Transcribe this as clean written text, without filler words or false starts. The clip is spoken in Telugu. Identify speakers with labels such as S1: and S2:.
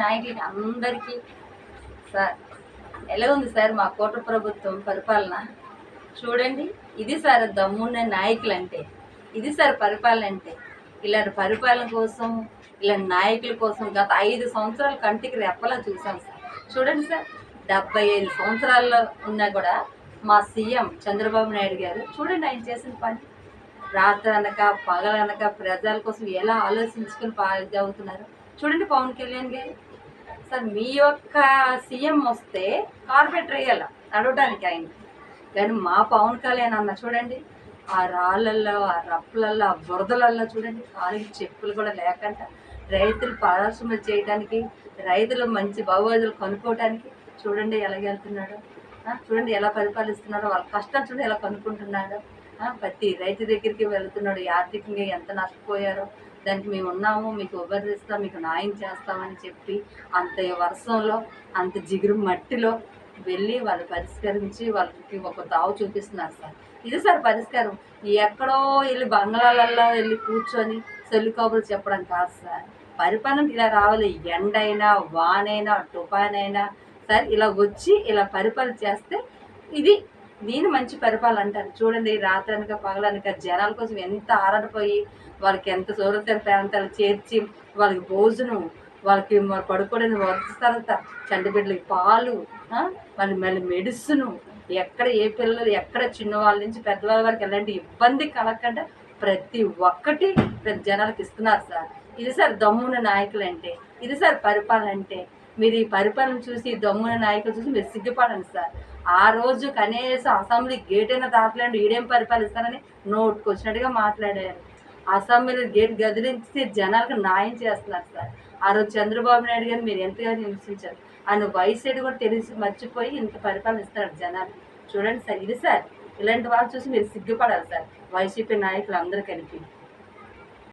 S1: నాయకులకి అందరికీ సార్ ఎలా ఉంది సార్ మా కోట ప్రభుత్వం పరిపాలన? చూడండి, ఇది సార్ దమ్మున్న నాయకులు అంటే, ఇది సార్ పరిపాలన అంటే. ఇలాంటి పరిపాలన కోసం, ఇలాంటి నాయకుల కోసం గత 5 సంవత్సరాల కంటికి రెప్పలా చూసాం సార్. చూడండి సార్, 75 సంవత్సరాల్లో ఉన్నా కూడా మా సీఎం చంద్రబాబు నాయుడు గారు చూడండి ఆయన చేసిన పని. రాత్రనక పగలనక ప్రజల కోసం ఎలా ఆలోచించుకుని అవుతున్నారు. చూడండి పవన్ కళ్యాణ్ గారు సార్, మీ యొక్క సీఎం వస్తే కార్పొరేటర్ వేయాల నడవడానికి ఆయన, కానీ మా పవన్ కళ్యాణ్ అన్న చూడండి ఆ రాళ్ళల్లో, ఆ రప్పలల్లో, ఆ బురదలల్లో చూడండి కాలికి చెప్పులు కూడా లేకుండా రైతులు పరిశ్రమ చేయడానికి, రైతులు మంచి బాగోజులు కొనుక్కోవడానికి చూడండి ఎలాగెళ్తున్నాడు. చూడండి ఎలా పరిపాలిస్తున్నాడో, వాళ్ళ కష్టం చూడండి ఎలా కనుక్కుంటున్నాడో. ప్రతి రైతు దగ్గరికి వెళ్తున్నాడు. ఆర్థికంగా ఎంత నష్టపోయారో దానికి మేము ఉన్నాము, మీకు ఉపరిస్తాం, మీకు న్యాయం చేస్తామని చెప్పి అంత వర్షంలో, అంత జిగురు మట్టిలో వెళ్ళి వాళ్ళు పరిష్కరించి వాళ్ళకి ఒక దావు చూపిస్తున్నారు సార్. ఇది సార్ పరిష్కారం. ఎక్కడో వెళ్ళి బంగ్లాలలో వెళ్ళి కూర్చొని సెల్లు కబుర్లు చెప్పడం కాదు సార్. పరిపాలన ఇలా రావాలి. ఎండైనా, వానైనా, తుఫానైనా సార్ ఇలా వచ్చి ఇలా పరిపాలన చేస్తే దీని మంచి పరిపాలన అంటారు. చూడండి రాత్రనక పగలనక జనాల కోసం ఎంత ఆరాటపోయి వాళ్ళకి ఎంత సౌరత ప్రాంతాలు చేర్చి వాళ్ళకి భోజనం, వాళ్ళకి పడుకోవడానికి వరుస్తారు, చంటి బిడ్డలకి పాలు, మళ్ళీ మెడిసిన్, ఎక్కడ ఏ పిల్లలు ఎక్కడ చిన్నవాళ్ళ నుంచి పెద్దవాళ్ళ వరకు ఎలాంటి ఇబ్బంది కలగకుండా ప్రతి ఒక్కటి ప్రతి జనాలకు ఇస్తున్నారు సార్. ఇది సార్ దమ్మున నాయకులు అంటే, ఇది సార్ పరిపాలన అంటే. మీరు ఈ పరిపాలన చూసి, దమ్మున నాయకులు చూసి మీరు సిగ్గుపడండి సార్. ఆ రోజు కనీసం అసెంబ్లీ గేట్ అయినా దాటలేండి, ఈడేం పరిపాలిస్తానని నోటుకు వచ్చినట్టుగా మాట్లాడారు. అసెంబ్లీ గేట్ గదిలించి జనాలకు న్యాయం చేస్తున్నారు సార్. ఆ రోజు చంద్రబాబు నాయుడు గారిని మీరు ఎంతగానో హింసించారు. ఆయన వయసు కూడా తెలిసి మర్చిపోయి ఇంత పరిపాలన ఇస్తున్నారు జనాలు. చూడండి సార్, ఇది సార్ ఇలాంటి వాళ్ళు చూసి మీరు సిగ్గుపడాలి సార్, వైసీపీ నాయకులు అందరూ కలిపి.